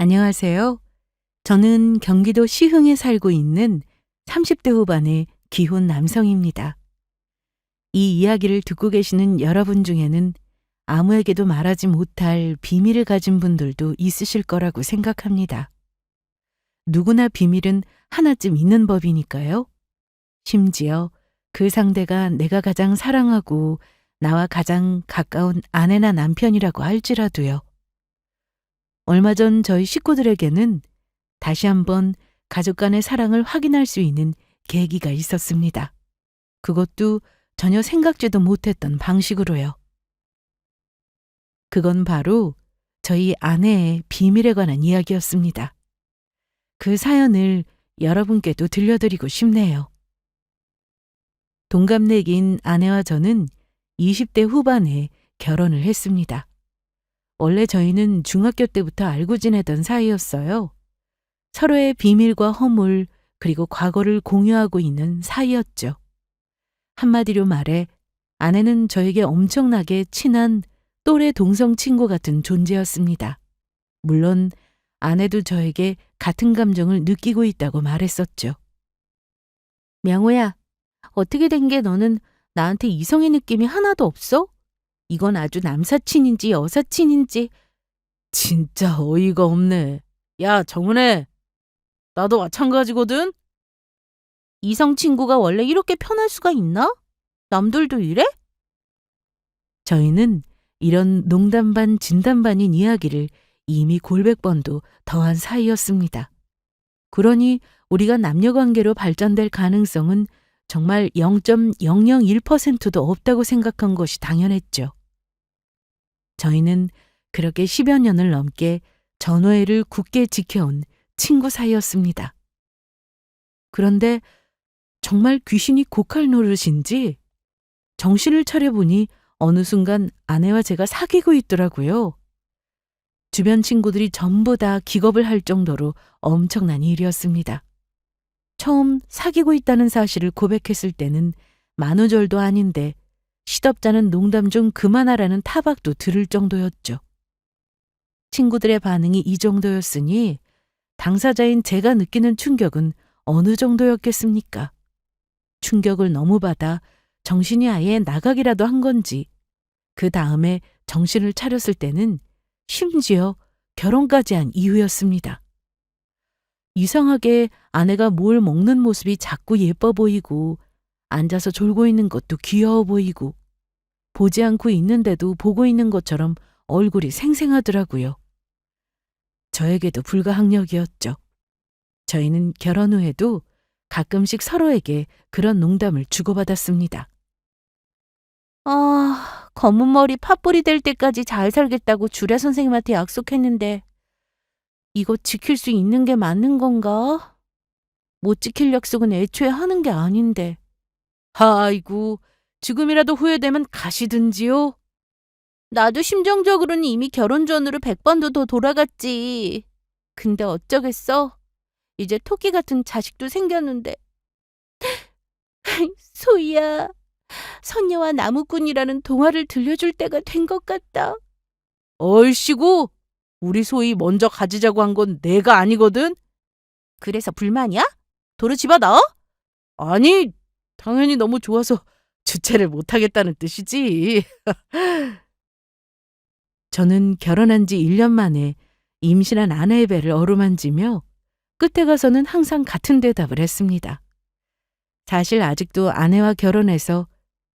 안녕하세요. 저는 경기도 시흥에 살고 있는 30대 후반의 기혼 남성입니다. 이 이야기를 듣고 계시는 여러분 중에는 아무에게도 말하지 못할 비밀을 가진 분들도 있으실 거라고 생각합니다. 누구나 비밀은 하나쯤 있는 법이니까요. 심지어 그 상대가 내가 가장 사랑하고 나와 가장 가까운 아내나 남편이라고 할지라도요. 얼마 전 저희 식구들에게는 다시 한번 가족 간의 사랑을 확인할 수 있는 계기가 있었습니다. 그것도 전혀 생각지도 못했던 방식으로요. 그건 바로 저희 아내의 비밀에 관한 이야기였습니다. 그 사연을 여러분께도 들려드리고 싶네요. 동갑내기인 아내와 저는 20대 후반에 결혼을 했습니다. 원래 저희는 중학교 때부터 알고 지내던 사이였어요. 서로의 비밀과 허물, 그리고 과거를 공유하고 있는 사이였죠. 한마디로 말해 아내는 저에게 엄청나게 친한 또래 동성 친구 같은 존재였습니다. 물론 아내도 저에게 같은 감정을 느끼고 있다고 말했었죠. 명호야, 어떻게 된 게 너는 나한테 이성의 느낌이 하나도 없어? 이건 아주 남사친인지 여사친인지. 진짜 어이가 없네. 야, 정은혜. 나도 마찬가지거든? 이성 친구가 원래 이렇게 편할 수가 있나? 남들도 이래? 저희는 이런 농담 반 진담 반인 이야기를 이미 골백 번도 더한 사이였습니다. 그러니 우리가 남녀관계로 발전될 가능성은 정말 0.001%도 없다고 생각한 것이 당연했죠. 저희는 그렇게 10여 년을 넘게 전우애를 굳게 지켜온 친구 사이였습니다. 그런데 정말 귀신이 고칼 노릇인지 정신을 차려보니 어느 순간 아내와 제가 사귀고 있더라고요. 주변 친구들이 전부 다 기겁을 할 정도로 엄청난 일이었습니다. 처음 사귀고 있다는 사실을 고백했을 때는 만우절도 아닌데 시덥잖은 농담 좀 그만하라는 타박도 들을 정도였죠. 친구들의 반응이 이 정도였으니 당사자인 제가 느끼는 충격은 어느 정도였겠습니까? 충격을 너무 받아 정신이 아예 나가기라도 한 건지 그 다음에 정신을 차렸을 때는 심지어 결혼까지 한 이후였습니다. 이상하게 아내가 뭘 먹는 모습이 자꾸 예뻐 보이고 앉아서 졸고 있는 것도 귀여워 보이고 보지 않고 있는데도 보고 있는 것처럼 얼굴이 생생하더라고요. 저에게도 불가항력이었죠. 저희는 결혼 후에도 가끔씩 서로에게 그런 농담을 주고받았습니다. 검은 머리 팥불이 될 때까지 잘 살겠다고 주례 선생님한테 약속했는데 이거 지킬 수 있는 게 맞는 건가? 못 지킬 약속은 애초에 하는 게 아닌데. 아이고, 지금이라도 후회되면 가시든지요. 나도 심정적으로는 이미 결혼 전으로 100번도 더 돌아갔지. 근데 어쩌겠어? 이제 토끼 같은 자식도 생겼는데. 소희야, 선녀와 나무꾼이라는 동화를 들려줄 때가 된 것 같다. 얼씨구, 우리 소희 먼저 가지자고 한 건 내가 아니거든? 그래서 불만이야? 도로 집어넣어? 아니, 당연히 너무 좋아서 주체를 못하겠다는 뜻이지. 저는 결혼한 지 1년 만에 임신한 아내의 배를 어루만지며 끝에 가서는 항상 같은 대답을 했습니다. 사실 아직도 아내와 결혼해서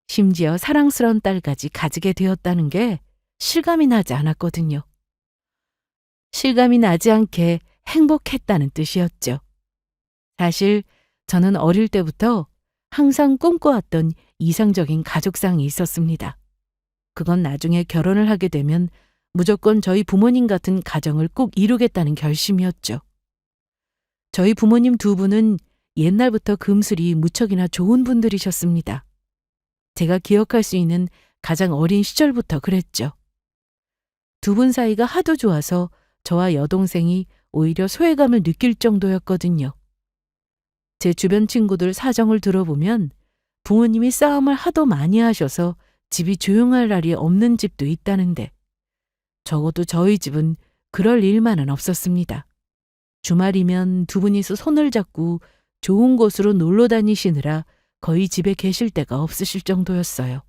심지어 사랑스러운 딸까지 가지게 되었다는 게 실감이 나지 않았거든요. 실감이 나지 않게 행복했다는 뜻이었죠. 사실 저는 어릴 때부터 항상 꿈꿔왔던 이상적인 가족상이 있었습니다. 그건 나중에 결혼을 하게 되면 무조건 저희 부모님 같은 가정을 꼭 이루겠다는 결심이었죠. 저희 부모님 두 분은 옛날부터 금슬이 무척이나 좋은 분들이셨습니다. 제가 기억할 수 있는 가장 어린 시절부터 그랬죠. 두 분 사이가 하도 좋아서 저와 여동생이 오히려 소외감을 느낄 정도였거든요. 제 주변 친구들 사정을 들어보면 부모님이 싸움을 하도 많이 하셔서 집이 조용할 날이 없는 집도 있다는데 적어도 저희 집은 그럴 일만은 없었습니다. 주말이면 두 분이서 손을 잡고 좋은 곳으로 놀러 다니시느라 거의 집에 계실 때가 없으실 정도였어요.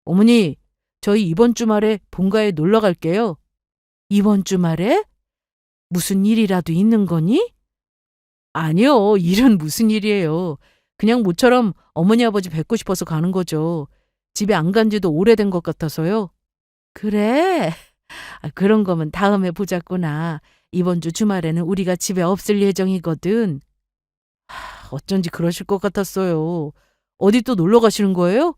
어머니, 저희 이번 주말에 본가에 놀러 갈게요. 이번 주말에? 무슨 일이라도 있는 거니? 아니요, 일은 무슨 일이에요. 그냥 모처럼 어머니 아버지 뵙고 싶어서 가는 거죠. 집에 안 간 지도 오래된 것 같아서요. 그래? 그런 거면 다음에 보자꾸나. 이번 주 주말에는 우리가 집에 없을 예정이거든. 어쩐지 그러실 것 같았어요. 어디 또 놀러 가시는 거예요?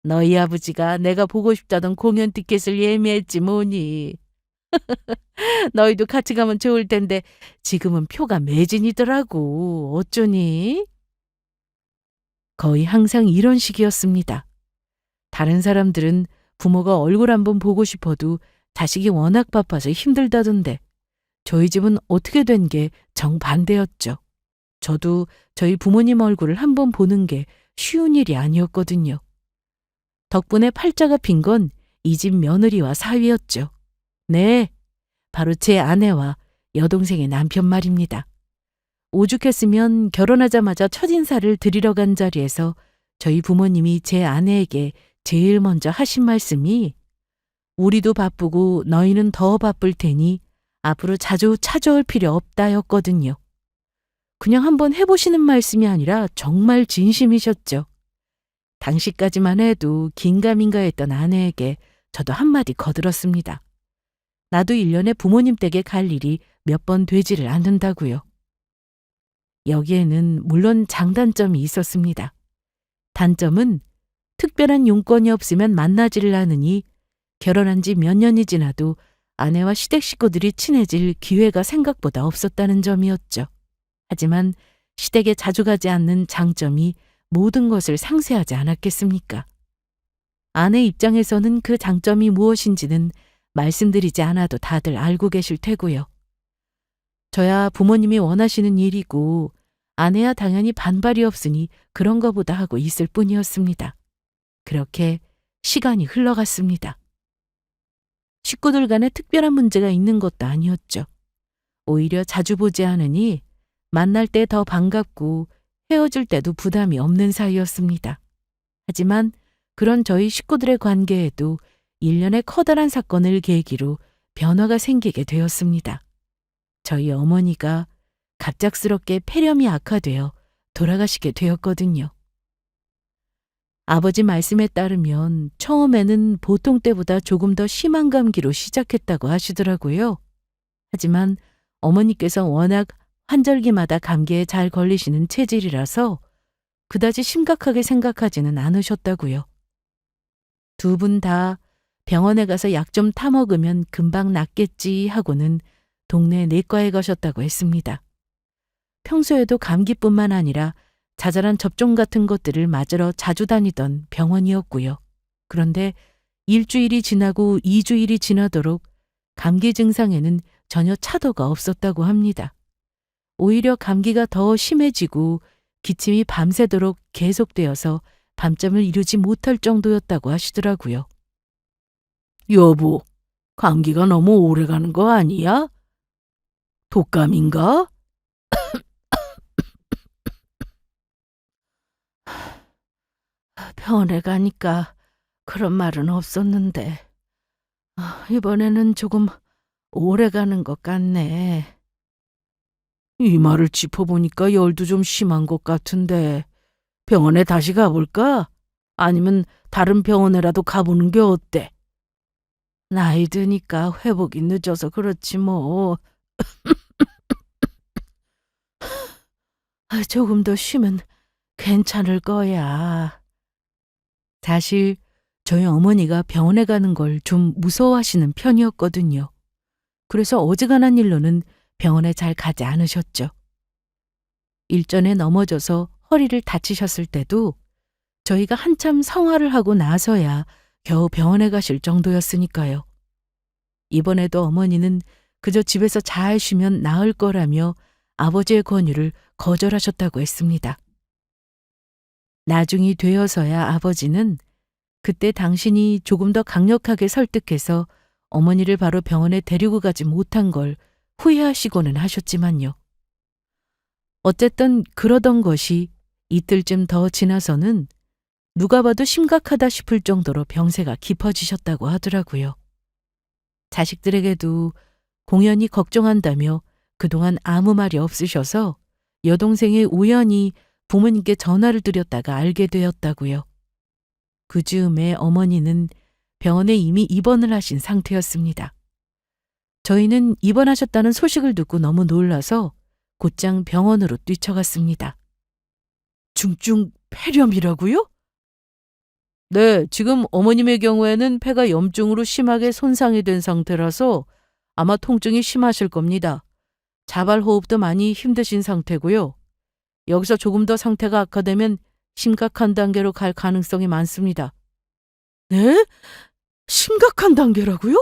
너희 아버지가 내가 보고 싶다던 공연 티켓을 예매했지 뭐니. 너희도 같이 가면 좋을 텐데 지금은 표가 매진이더라고. 어쩌니? 거의 항상 이런 식이었습니다. 다른 사람들은 부모가 얼굴 한번 보고 싶어도 자식이 워낙 바빠서 힘들다던데 저희 집은 어떻게 된 게 정반대였죠. 저도 저희 부모님 얼굴을 한번 보는 게 쉬운 일이 아니었거든요. 덕분에 팔자가 핀 건 이 집 며느리와 사위였죠. 네, 바로 제 아내와 여동생의 남편 말입니다. 오죽했으면 결혼하자마자 첫인사를 드리러 간 자리에서 저희 부모님이 제 아내에게 제일 먼저 하신 말씀이 우리도 바쁘고 너희는 더 바쁠 테니 앞으로 자주 찾아올 필요 없다였거든요. 그냥 한번 해보시는 말씀이 아니라 정말 진심이셨죠. 당시까지만 해도 긴가민가했던 아내에게 저도 한마디 거들었습니다. 나도 1년에 부모님 댁에 갈 일이 몇 번 되지를 않는다고요. 여기에는 물론 장단점이 있었습니다. 단점은 특별한 용건이 없으면 만나지를 않으니 결혼한 지 몇 년이 지나도 아내와 시댁 식구들이 친해질 기회가 생각보다 없었다는 점이었죠. 하지만 시댁에 자주 가지 않는 장점이 모든 것을 상쇄하지 않았겠습니까? 아내 입장에서는 그 장점이 무엇인지는 말씀드리지 않아도 다들 알고 계실 테고요. 저야 부모님이 원하시는 일이고 아내야 당연히 반발이 없으니 그런 거보다 하고 있을 뿐이었습니다. 그렇게 시간이 흘러갔습니다. 식구들 간에 특별한 문제가 있는 것도 아니었죠. 오히려 자주 보지 않으니 만날 때 더 반갑고 헤어질 때도 부담이 없는 사이였습니다. 하지만 그런 저희 식구들의 관계에도 일련의 커다란 사건을 계기로 변화가 생기게 되었습니다. 저희 어머니가 갑작스럽게 폐렴이 악화되어 돌아가시게 되었거든요. 아버지 말씀에 따르면 처음에는 보통 때보다 조금 더 심한 감기로 시작했다고 하시더라고요. 하지만 어머니께서 워낙 환절기마다 감기에 잘 걸리시는 체질이라서 그다지 심각하게 생각하지는 않으셨다고요. 두 분 다 병원에 가서 약 좀 타먹으면 금방 낫겠지 하고는 동네 내과에 가셨다고 했습니다. 평소에도 감기뿐만 아니라 자잘한 접종 같은 것들을 맞으러 자주 다니던 병원이었고요. 그런데 일주일이 지나고 2주일이 지나도록 감기 증상에는 전혀 차도가 없었다고 합니다. 오히려 감기가 더 심해지고 기침이 밤새도록 계속되어서 밤잠을 이루지 못할 정도였다고 하시더라고요. 여보, 감기가 너무 오래 가는 거 아니야? 독감인가? 병원에 가니까 그런 말은 없었는데 이번에는 조금 오래 가는 것 같네. 이 말을 짚어보니까 열도 좀 심한 것 같은데 병원에 다시 가볼까? 아니면 다른 병원에라도 가보는 게 어때? 나이 드니까 회복이 늦어서 그렇지 뭐. 조금 더 쉬면 괜찮을 거야. 사실 저희 어머니가 병원에 가는 걸 좀 무서워하시는 편이었거든요. 그래서 어지간한 일로는 병원에 잘 가지 않으셨죠. 일전에 넘어져서 허리를 다치셨을 때도 저희가 한참 성화를 하고 나서야 겨우 병원에 가실 정도였으니까요. 이번에도 어머니는 그저 집에서 잘 쉬면 나을 거라며 아버지의 권유를 거절하셨다고 했습니다. 나중이 되어서야 아버지는 그때 당신이 조금 더 강력하게 설득해서 어머니를 바로 병원에 데리고 가지 못한 걸 후회하시고는 하셨지만요. 어쨌든 그러던 것이 이틀쯤 더 지나서는 누가 봐도 심각하다 싶을 정도로 병세가 깊어지셨다고 하더라고요. 자식들에게도 공연히 걱정한다며 그동안 아무 말이 없으셔서 여동생이 우연히 부모님께 전화를 드렸다가 알게 되었다고요. 그 즈음에 어머니는 병원에 이미 입원을 하신 상태였습니다. 저희는 입원하셨다는 소식을 듣고 너무 놀라서 곧장 병원으로 뛰쳐갔습니다. 중증 폐렴이라고요? 네, 지금 어머님의 경우에는 폐가 염증으로 심하게 손상이 된 상태라서 아마 통증이 심하실 겁니다. 자발호흡도 많이 힘드신 상태고요. 여기서 조금 더 상태가 악화되면 심각한 단계로 갈 가능성이 많습니다. 네? 심각한 단계라고요?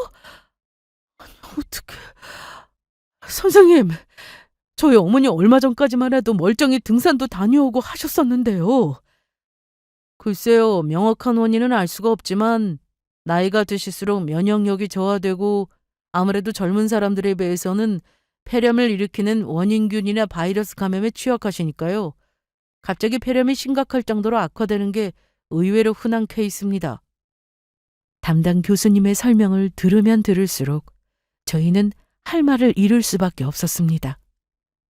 어떡해. 선생님, 저희 어머니 얼마 전까지만 해도 멀쩡히 등산도 다녀오고 하셨었는데요. 글쎄요, 명확한 원인은 알 수가 없지만 나이가 드실수록 면역력이 저하되고 아무래도 젊은 사람들에 비해서는 폐렴을 일으키는 원인균이나 바이러스 감염에 취약하시니까요. 갑자기 폐렴이 심각할 정도로 악화되는 게 의외로 흔한 케이스입니다. 담당 교수님의 설명을 들으면 들을수록 저희는 할 말을 잃을 수밖에 없었습니다.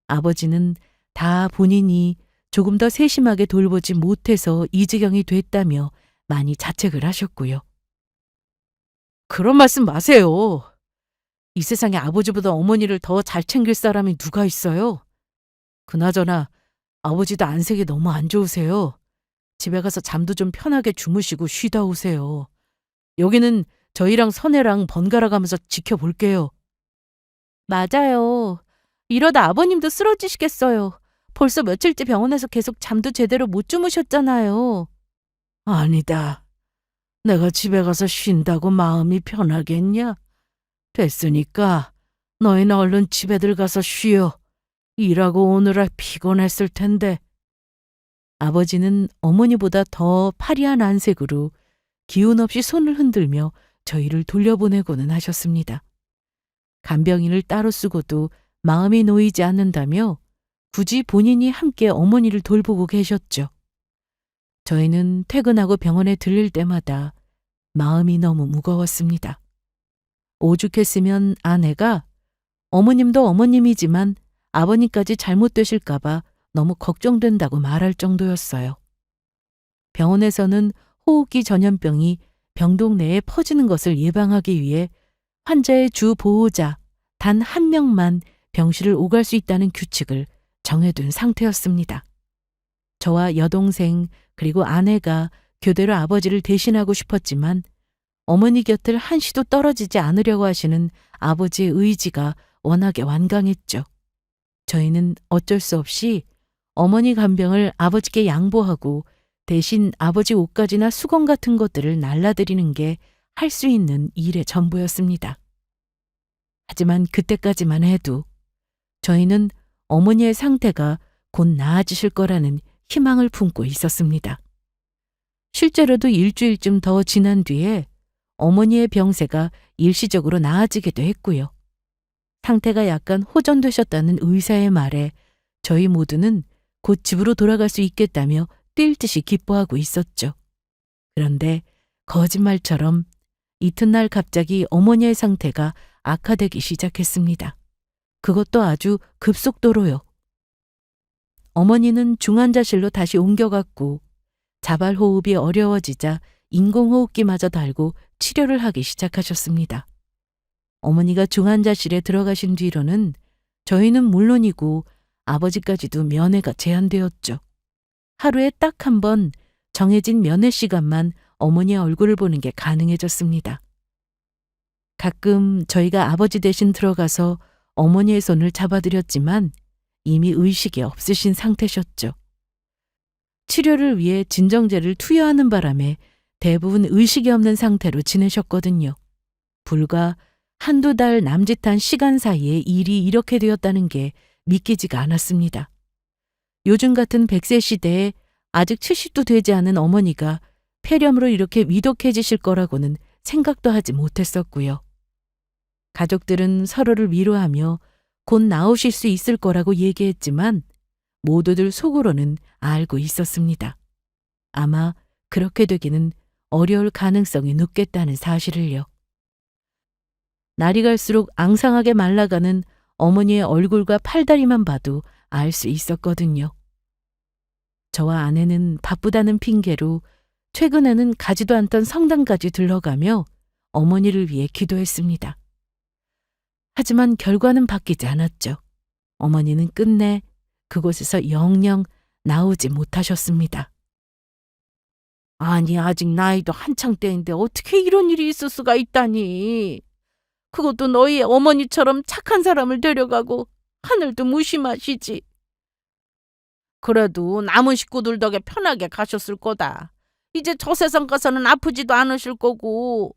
아버지는 다 본인이 조금 더 세심하게 돌보지 못해서 이 지경이 됐다며 많이 자책을 하셨고요. 그런 말씀 마세요. 이 세상에 아버지보다 어머니를 더 잘 챙길 사람이 누가 있어요? 그나저나 아버지도 안색이 너무 안 좋으세요. 집에 가서 잠도 좀 편하게 주무시고 쉬다 오세요. 여기는 저희랑 선혜랑 번갈아 가면서 지켜볼게요. 맞아요. 이러다 아버님도 쓰러지시겠어요. 벌써 며칠째 병원에서 계속 잠도 제대로 못 주무셨잖아요. 아니다. 내가 집에 가서 쉰다고 마음이 편하겠냐? 됐으니까 너희는 얼른 집에들 가서 쉬어. 일하고 오느라 피곤했을 텐데. 아버지는 어머니보다 더 파리한 안색으로 기운 없이 손을 흔들며 저희를 돌려보내고는 하셨습니다. 간병인을 따로 쓰고도 마음이 놓이지 않는다며 굳이 본인이 함께 어머니를 돌보고 계셨죠. 저희는 퇴근하고 병원에 들릴 때마다 마음이 너무 무거웠습니다. 오죽했으면 아내가 어머님도 어머님이지만 아버님까지 잘못되실까봐 너무 걱정된다고 말할 정도였어요. 병원에서는 호흡기 전염병이 병동 내에 퍼지는 것을 예방하기 위해 환자의 주 보호자 단 한 명만 병실을 오갈 수 있다는 규칙을 정해둔 상태였습니다. 저와 여동생 그리고 아내가 교대로 아버지를 대신하고 싶었지만 어머니 곁을 한시도 떨어지지 않으려고 하시는 아버지의 의지가 워낙에 완강했죠. 저희는 어쩔 수 없이 어머니 간병을 아버지께 양보하고 대신 아버지 옷가지나 수건 같은 것들을 날라드리는 게 할 수 있는 일의 전부였습니다. 하지만 그때까지만 해도 저희는 어머니의 상태가 곧 나아지실 거라는 희망을 품고 있었습니다. 실제로도 일주일쯤 더 지난 뒤에 어머니의 병세가 일시적으로 나아지기도 했고요. 상태가 약간 호전되셨다는 의사의 말에 저희 모두는 곧 집으로 돌아갈 수 있겠다며 뛸 듯이 기뻐하고 있었죠. 그런데 거짓말처럼 이튿날 갑자기 어머니의 상태가 악화되기 시작했습니다. 그것도 아주 급속도로요. 어머니는 중환자실로 다시 옮겨갔고 자발호흡이 어려워지자 인공호흡기마저 달고 치료를 하기 시작하셨습니다. 어머니가 중환자실에 들어가신 뒤로는 저희는 물론이고 아버지까지도 면회가 제한되었죠. 하루에 딱 한 번 정해진 면회 시간만 어머니의 얼굴을 보는 게 가능해졌습니다. 가끔 저희가 아버지 대신 들어가서 어머니의 손을 잡아드렸지만 이미 의식이 없으신 상태셨죠. 치료를 위해 진정제를 투여하는 바람에 대부분 의식이 없는 상태로 지내셨거든요. 불과 한두 달 남짓한 시간 사이에 일이 이렇게 되었다는 게 믿기지가 않았습니다. 요즘 같은 100세 시대에 아직 70도 되지 않은 어머니가 폐렴으로 이렇게 위독해지실 거라고는 생각도 하지 못했었고요. 가족들은 서로를 위로하며 곧 나오실 수 있을 거라고 얘기했지만 모두들 속으로는 알고 있었습니다. 아마 그렇게 되기는 어려울 가능성이 높겠다는 사실을요. 날이 갈수록 앙상하게 말라가는 어머니의 얼굴과 팔다리만 봐도 알 수 있었거든요. 저와 아내는 바쁘다는 핑계로 최근에는 가지도 않던 성당까지 들러가며 어머니를 위해 기도했습니다. 하지만 결과는 바뀌지 않았죠. 어머니는 끝내 그곳에서 영영 나오지 못하셨습니다. 아니, 아직 나이도 한창 때인데 어떻게 이런 일이 있을 수가 있다니. 그것도 너희 어머니처럼 착한 사람을 데려가고 하늘도 무심하시지. 그래도 남은 식구들 덕에 편하게 가셨을 거다. 이제 저 세상 가서는 아프지도 않으실 거고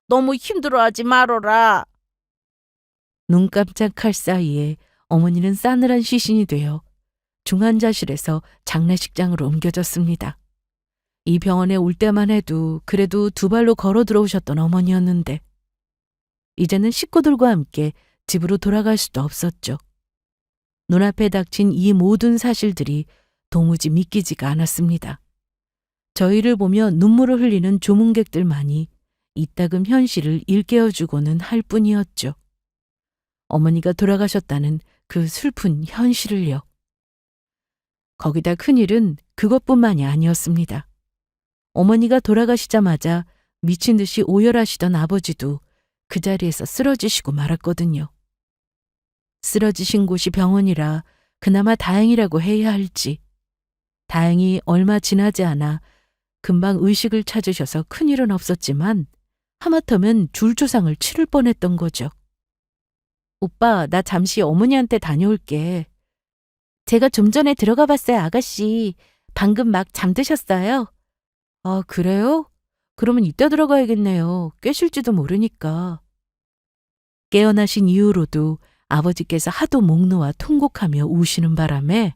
너무 힘들어하지 말어라. 눈 깜짝할 사이에 어머니는 싸늘한 시신이 되어 중환자실에서 장례식장으로 옮겨졌습니다. 이 병원에 올 때만 해도 그래도 두 발로 걸어 들어오셨던 어머니였는데 이제는 식구들과 함께 집으로 돌아갈 수도 없었죠. 눈앞에 닥친 이 모든 사실들이 도무지 믿기지가 않았습니다. 저희를 보며 눈물을 흘리는 조문객들만이 이따금 현실을 일깨워주고는 할 뿐이었죠. 어머니가 돌아가셨다는 그 슬픈 현실을요. 거기다 큰일은 그것뿐만이 아니었습니다. 어머니가 돌아가시자마자 미친 듯이 오열하시던 아버지도 그 자리에서 쓰러지시고 말았거든요. 쓰러지신 곳이 병원이라 그나마 다행이라고 해야 할지, 다행히 얼마 지나지 않아 금방 의식을 찾으셔서 큰일은 없었지만 하마터면 줄조상을 치를 뻔했던 거죠. 오빠, 나 잠시 어머니한테 다녀올게. 제가 좀 전에 들어가 봤어요, 아가씨. 방금 막 잠드셨어요. 아, 그래요? 그러면 이따 들어가야겠네요. 깨실지도 모르니까. 깨어나신 이후로도 아버지께서 하도 목 놓아 통곡하며 우시는 바람에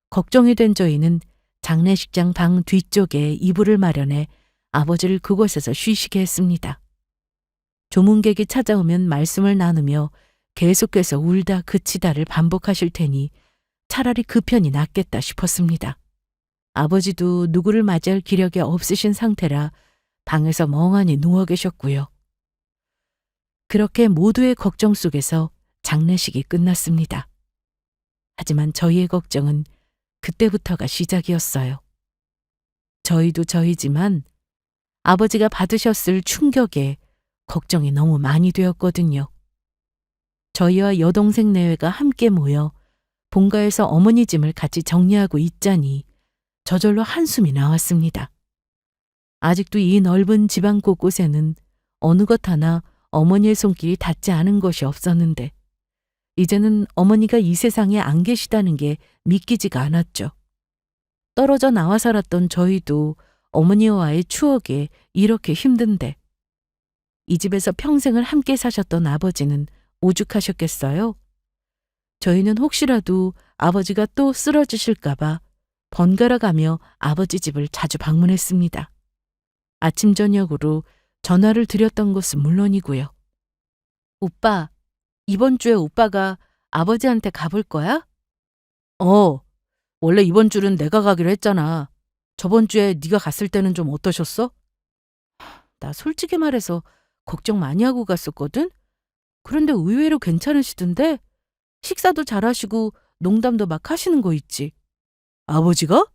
걱정이 된 저희는 장례식장 방 뒤쪽에 이불을 마련해 아버지를 그곳에서 쉬시게 했습니다. 조문객이 찾아오면 말씀을 나누며 계속해서 울다 그치다를 반복하실 테니 차라리 그 편이 낫겠다 싶었습니다. 아버지도 누구를 맞이할 기력이 없으신 상태라 방에서 멍하니 누워 계셨고요. 그렇게 모두의 걱정 속에서 장례식이 끝났습니다. 하지만 저희의 걱정은 그때부터가 시작이었어요. 저희도 저희지만 아버지가 받으셨을 충격에 걱정이 너무 많이 되었거든요. 저희와 여동생 내외가 함께 모여 본가에서 어머니 짐을 같이 정리하고 있자니 저절로 한숨이 나왔습니다. 아직도 이 넓은 집안 곳곳에는 어느 것 하나 어머니의 손길이 닿지 않은 것이 없었는데 이제는 어머니가 이 세상에 안 계시다는 게 믿기지가 않았죠. 떨어져 나와 살았던 저희도 어머니와의 추억에 이렇게 힘든데 이 집에서 평생을 함께 사셨던 아버지는 오죽하셨겠어요? 저희는 혹시라도 아버지가 또 쓰러지실까 봐 번갈아 가며 아버지 집을 자주 방문했습니다. 아침 저녁으로 전화를 드렸던 것은 물론이고요. 오빠, 이번 주에 오빠가 아버지한테 가볼 거야? 원래 이번 주는 내가 가기로 했잖아. 저번 주에 네가 갔을 때는 좀 어떠셨어? 나 솔직히 말해서 걱정 많이 하고 갔었거든? 그런데 의외로 괜찮으시던데? 식사도 잘하시고 농담도 막 하시는 거 있지. 아버지가?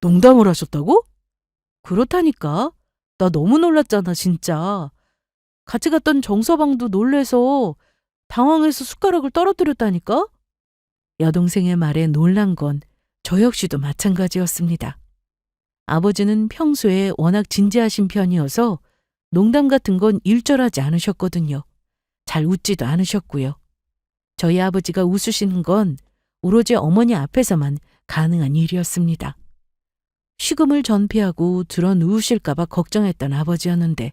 농담을 하셨다고? 그렇다니까. 나 너무 놀랐잖아, 진짜. 같이 갔던 정서방도 놀래서 당황해서 숟가락을 떨어뜨렸다니까? 여동생의 말에 놀란 건 저 역시도 마찬가지였습니다. 아버지는 평소에 워낙 진지하신 편이어서 농담 같은 건 일절하지 않으셨거든요. 잘 웃지도 않으셨고요. 저희 아버지가 웃으시는 건 오로지 어머니 앞에서만 가능한 일이었습니다. 식음을 전폐하고 들어 누우실까 봐 걱정했던 아버지였는데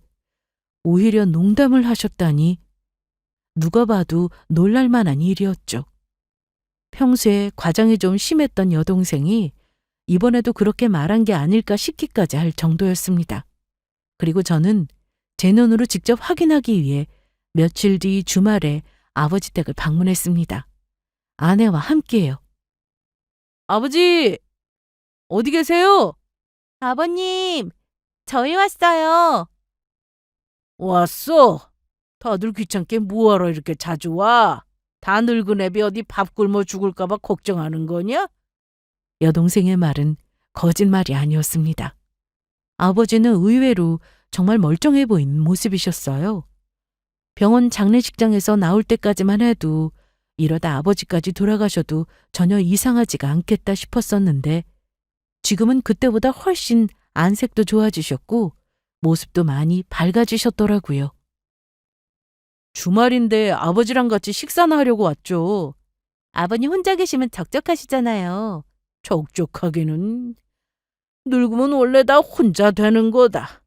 오히려 농담을 하셨다니 누가 봐도 놀랄 만한 일이었죠. 평소에 과장이 좀 심했던 여동생이 이번에도 그렇게 말한 게 아닐까 싶기까지 할 정도였습니다. 그리고 저는 제 눈으로 직접 확인하기 위해 며칠 뒤 주말에 아버지 댁을 방문했습니다. 아내와 함께요. 아버지, 어디 계세요? 아버님, 저희 왔어요. 왔어? 다들 귀찮게 뭐하러 이렇게 자주 와? 다 늙은 애비 어디 밥 굶어 죽을까 봐 걱정하는 거냐? 여동생의 말은 거짓말이 아니었습니다. 아버지는 의외로 정말 멀쩡해 보이는 모습이셨어요. 병원 장례식장에서 나올 때까지만 해도 이러다 아버지까지 돌아가셔도 전혀 이상하지가 않겠다 싶었었는데 지금은 그때보다 훨씬 안색도 좋아지셨고 모습도 많이 밝아지셨더라고요. 주말인데 아버지랑 같이 식사나 하려고 왔죠. 아버님 혼자 계시면 적적하시잖아요. 적적하기는. 늙으면 원래 다 혼자 되는 거다.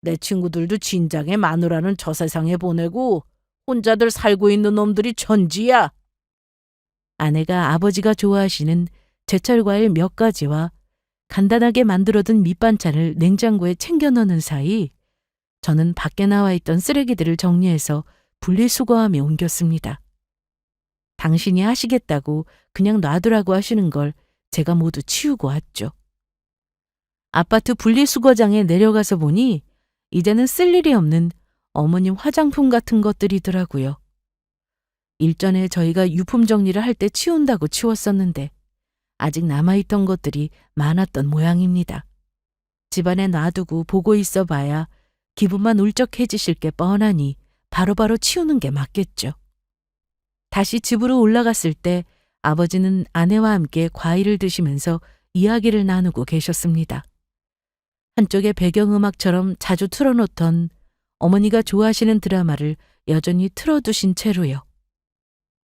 내 친구들도 진작에 마누라는 저 세상에 보내고 혼자들 살고 있는 놈들이 천지야. 아내가 아버지가 좋아하시는 제철 과일 몇 가지와 간단하게 만들어둔 밑반찬을 냉장고에 챙겨 넣는 사이 저는 밖에 나와 있던 쓰레기들을 정리해서 분리수거함에 옮겼습니다. 당신이 하시겠다고 그냥 놔두라고 하시는 걸 제가 모두 치우고 왔죠. 아파트 분리수거장에 내려가서 보니 이제는 쓸 일이 없는 어머님 화장품 같은 것들이더라고요. 일전에 저희가 유품 정리를 할 때 치운다고 치웠었는데 아직 남아있던 것들이 많았던 모양입니다. 집안에 놔두고 보고 있어 봐야 기분만 울적해지실 게 뻔하니 바로바로 치우는 게 맞겠죠. 다시 집으로 올라갔을 때 아버지는 아내와 함께 과일을 드시면서 이야기를 나누고 계셨습니다. 한쪽에 배경음악처럼 자주 틀어놓던 어머니가 좋아하시는 드라마를 여전히 틀어두신 채로요.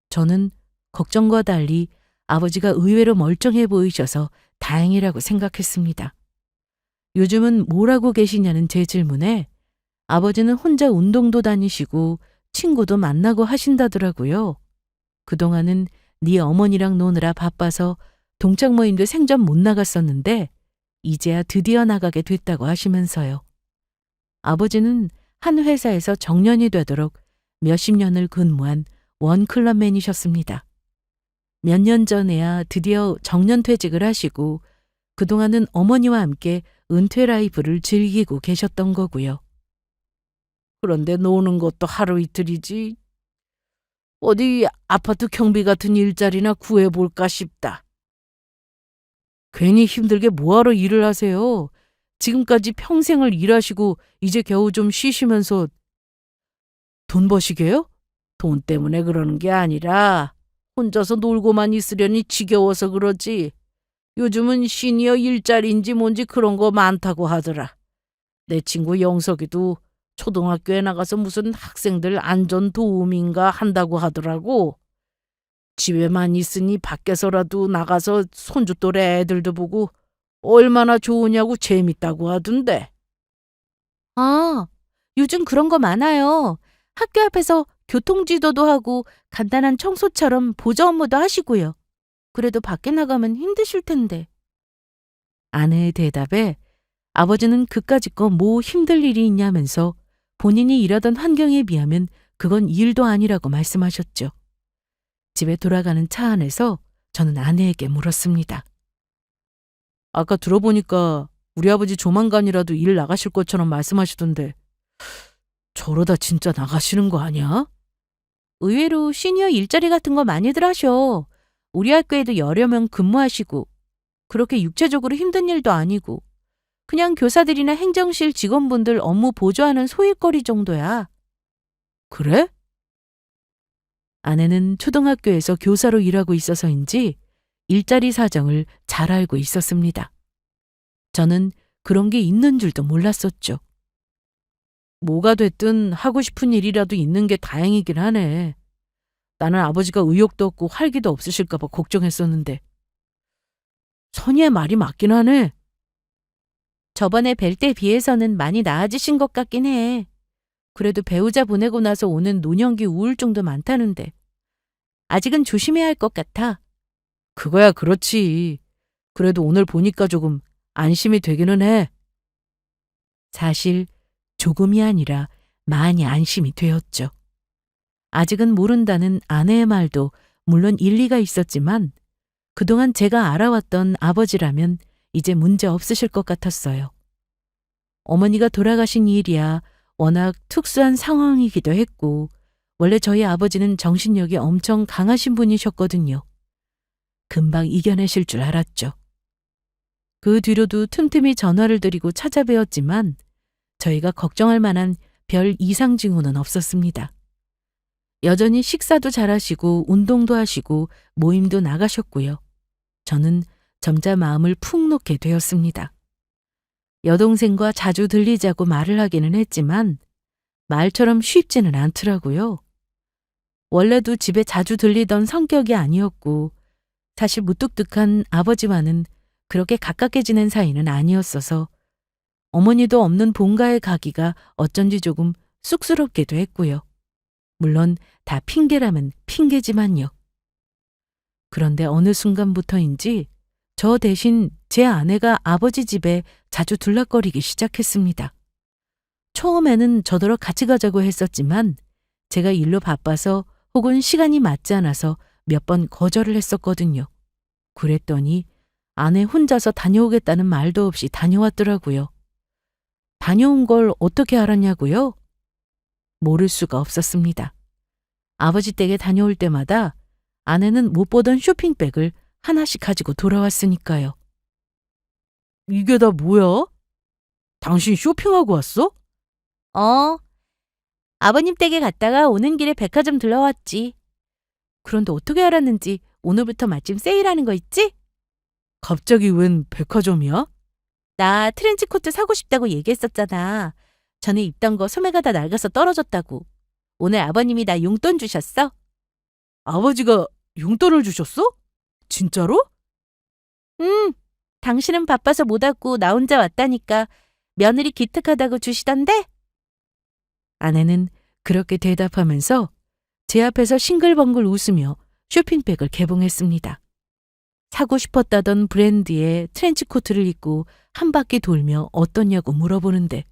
저는 걱정과 달리 아버지가 의외로 멀쩡해 보이셔서 다행이라고 생각했습니다. 요즘은 뭘 하고 계시냐는 제 질문에 아버지는 혼자 운동도 다니시고 친구도 만나고 하신다더라고요. 그동안은 네 어머니랑 노느라 바빠서 동창 모임도 생전 못 나갔었는데 이제야 드디어 나가게 됐다고 하시면서요. 아버지는 한 회사에서 정년이 되도록 몇십 년을 근무한 원클럽맨이셨습니다. 몇 년 전에야 드디어 정년퇴직을 하시고 그동안은 어머니와 함께 은퇴 라이프를 즐기고 계셨던 거고요. 그런데 노는 것도 하루 이틀이지. 어디 아파트 경비 같은 일자리나 구해볼까 싶다. 괜히 힘들게 뭐하러 일을 하세요. 지금까지 평생을 일하시고 이제 겨우 좀 쉬시면서 돈 버시게요? 돈 때문에 그러는 게 아니라 혼자서 놀고만 있으려니 지겨워서 그러지. 요즘은 시니어 일자리인지 뭔지 그런 거 많다고 하더라. 내 친구 영석이도 초등학교에 나가서 무슨 학생들 안전 도우미인가 한다고 하더라고. 집에만 있으니 밖에서라도 나가서 손주 또래 애들도 보고 얼마나 좋으냐고 재밌다고 하던데. 아, 요즘 그런 거 많아요. 학교 앞에서 교통지도도 하고 간단한 청소처럼 보조 업무도 하시고요. 그래도 밖에 나가면 힘드실 텐데. 아내의 대답에 아버지는 그까짓 거 뭐 힘들 일이 있냐면서 본인이 일하던 환경에 비하면 그건 일도 아니라고 말씀하셨죠. 집에 돌아가는 차 안에서 저는 아내에게 물었습니다. 아까 들어보니까 우리 아버지 조만간이라도 일 나가실 것처럼 말씀하시던데 저러다 진짜 나가시는 거 아니야? 의외로 시니어 일자리 같은 거 많이들 하셔. 우리 학교에도 여러 명 근무하시고 그렇게 육체적으로 힘든 일도 아니고 그냥 교사들이나 행정실 직원분들 업무 보조하는 소일거리 정도야. 그래? 아내는 초등학교에서 교사로 일하고 있어서인지 일자리 사정을 잘 알고 있었습니다. 저는 그런 게 있는 줄도 몰랐었죠. 뭐가 됐든 하고 싶은 일이라도 있는 게 다행이긴 하네. 나는 아버지가 의욕도 없고 활기도 없으실까 봐 걱정했었는데. 선의의 말이 맞긴 하네. 저번에 뵐 때 비해서는 많이 나아지신 것 같긴 해. 그래도 배우자 보내고 나서 오는 노년기 우울증도 많다는데. 아직은 조심해야 할 것 같아. 그거야 그렇지. 그래도 오늘 보니까 조금 안심이 되기는 해. 사실 조금이 아니라 많이 안심이 되었죠. 아직은 모른다는 아내의 말도 물론 일리가 있었지만 그동안 제가 알아왔던 아버지라면 이제 문제 없으실 것 같았어요. 어머니가 돌아가신 일이야 워낙 특수한 상황이기도 했고 원래 저희 아버지는 정신력이 엄청 강하신 분이셨거든요. 금방 이겨내실 줄 알았죠. 그 뒤로도 틈틈이 전화를 드리고 찾아뵈었지만 저희가 걱정할 만한 별 이상 징후는 없었습니다. 여전히 식사도 잘하시고 운동도 하시고 모임도 나가셨고요. 저는 점자 마음을 푹 놓게 되었습니다. 여동생과 자주 들리자고 말을 하기는 했지만 말처럼 쉽지는 않더라고요. 원래도 집에 자주 들리던 성격이 아니었고 사실 무뚝뚝한 아버지와는 그렇게 가깝게 지낸 사이는 아니었어서 어머니도 없는 본가에 가기가 어쩐지 조금 쑥스럽기도 했고요. 물론 다 핑계라면 핑계지만요. 그런데 어느 순간부터인지 저 대신 제 아내가 아버지 집에 자주 들락거리기 시작했습니다. 처음에는 저더러 같이 가자고 했었지만 제가 일로 바빠서 혹은 시간이 맞지 않아서 몇 번 거절을 했었거든요. 그랬더니 아내 혼자서 다녀오겠다는 말도 없이 다녀왔더라고요. 다녀온 걸 어떻게 알았냐고요? 모를 수가 없었습니다. 아버지 댁에 다녀올 때마다 아내는 못 보던 쇼핑백을 하나씩 가지고 돌아왔으니까요. 이게 다 뭐야? 당신 쇼핑하고 왔어? 아버님 댁에 갔다가 오는 길에 백화점 들러왔지. 그런데 어떻게 알았는지 오늘부터 마침 세일하는 거 있지? 갑자기 웬 백화점이야? 나 트렌치코트 사고 싶다고 얘기했었잖아. 전에 입던 거 소매가 다 낡아서 떨어졌다고. 오늘 아버님이 나 용돈 주셨어. 아버지가 용돈을 주셨어? 진짜로? 응. 당신은 바빠서 못 왔고 나 혼자 왔다니까 며느리 기특하다고 주시던데? 아내는 그렇게 대답하면서 제 앞에서 싱글벙글 웃으며 쇼핑백을 개봉했습니다. 사고 싶었다던 브랜드의 트렌치코트를 입고 한 바퀴 돌며 어떻냐고 물어보는데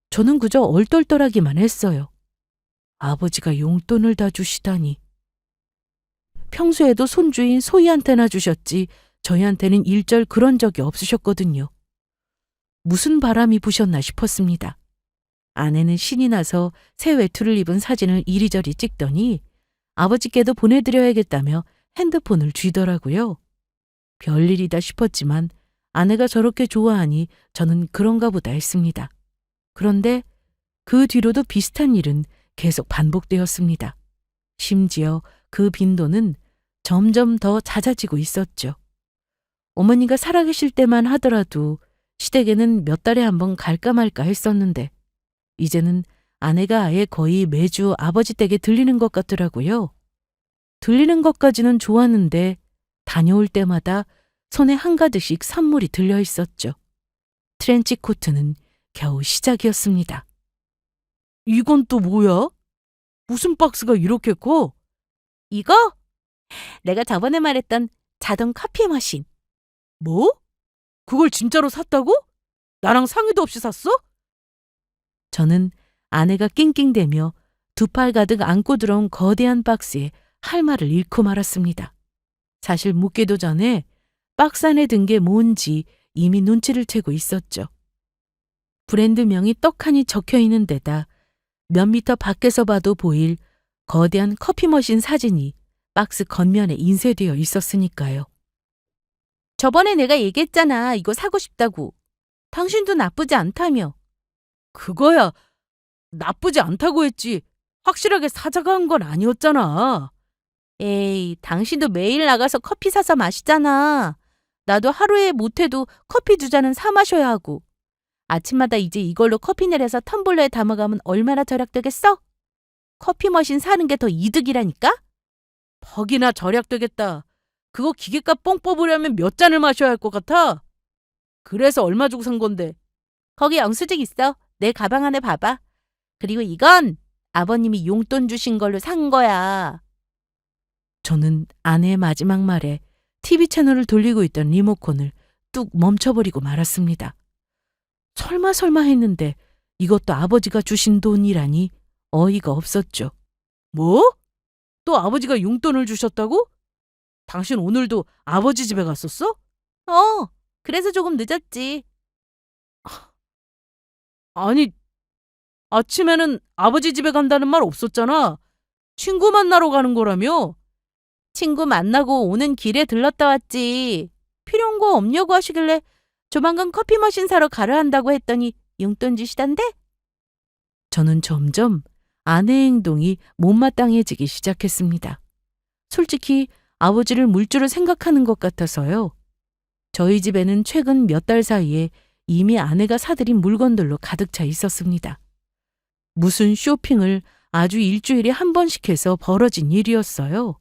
저는 그저 얼떨떨하기만 했어요. 아버지가 용돈을 다 주시다니. 평소에도 손주인 소희한테나 주셨지 저희한테는 일절 그런 적이 없으셨거든요. 무슨 바람이 부셨나 싶었습니다. 아내는 신이 나서 새 외투를 입은 사진을 이리저리 찍더니 아버지께도 보내드려야겠다며 핸드폰을 쥐더라고요. 별일이다 싶었지만 아내가 저렇게 좋아하니 저는 그런가 보다 했습니다. 그런데 그 뒤로도 비슷한 일은 계속 반복되었습니다. 심지어 그 빈도는 점점 더 잦아지고 있었죠. 어머니가 살아계실 때만 하더라도 시댁에는 몇 달에 한 번 갈까 말까 했었는데 이제는 아내가 아예 거의 매주 아버지 댁에 들리는 것 같더라고요. 들리는 것까지는 좋았는데 다녀올 때마다 손에 한가득씩 선물이 들려 있었죠. 트렌치코트는 겨우 시작이었습니다. 이건 또 뭐야? 무슨 박스가 이렇게 커? 이거? 내가 저번에 말했던 자동 커피 머신. 뭐? 그걸 진짜로 샀다고? 나랑 상의도 없이 샀어? 저는 아내가 낑낑대며 두 팔 가득 안고 들어온 거대한 박스에 할 말을 잃고 말았습니다. 사실 묻기도 전에 박스 안에 든 게 뭔지 이미 눈치를 채고 있었죠. 브랜드명이 떡하니 적혀 있는 데다 몇 미터 밖에서 봐도 보일 거대한 커피 머신 사진이 박스 겉면에 인쇄되어 있었으니까요. 저번에 내가 얘기했잖아. 이거 사고 싶다고. 당신도 나쁘지 않다며. 그거야 나쁘지 않다고 했지. 확실하게 사자가 한 건 아니었잖아. 에이, 당신도 매일 나가서 커피 사서 마시잖아. 나도 하루에 못해도 커피 2잔은 사 마셔야 하고. 아침마다 이제 이걸로 커피 내려서 텀블러에 담아가면 얼마나 절약되겠어? 커피 머신 사는 게 더 이득이라니까? 퍽이나 절약되겠다. 그거 기계값 뽕 뽑으려면 몇 잔을 마셔야 할 것 같아? 그래서 얼마 주고 산 건데. 거기 영수증 있어. 내 가방 안에 봐봐. 그리고 이건 아버님이 용돈 주신 걸로 산 거야. 저는 아내의 마지막 말에 TV 채널을 돌리고 있던 리모컨을 뚝 멈춰버리고 말았습니다. 설마 했는데 이것도 아버지가 주신 돈이라니 어이가 없었죠. 뭐? 또 아버지가 용돈을 주셨다고? 당신 오늘도 아버지 집에 갔었어? 그래서 조금 늦었지. 아니, 아침에는 아버지 집에 간다는 말 없었잖아. 친구 만나러 가는 거라며? 친구 만나고 오는 길에 들렀다 왔지. 필요한 거 없냐고 하시길래 조만간 커피 머신 사러 가려 한다고 했더니 용돈 주시던데? 저는 점점 아내의 행동이 못마땅해지기 시작했습니다. 솔직히 아버지를 물주로 생각하는 것 같아서요. 저희 집에는 최근 몇 달 사이에 이미 아내가 사들인 물건들로 가득 차 있었습니다. 무슨 쇼핑을 아주 일주일에 한 번씩 해서 벌어진 일이었어요.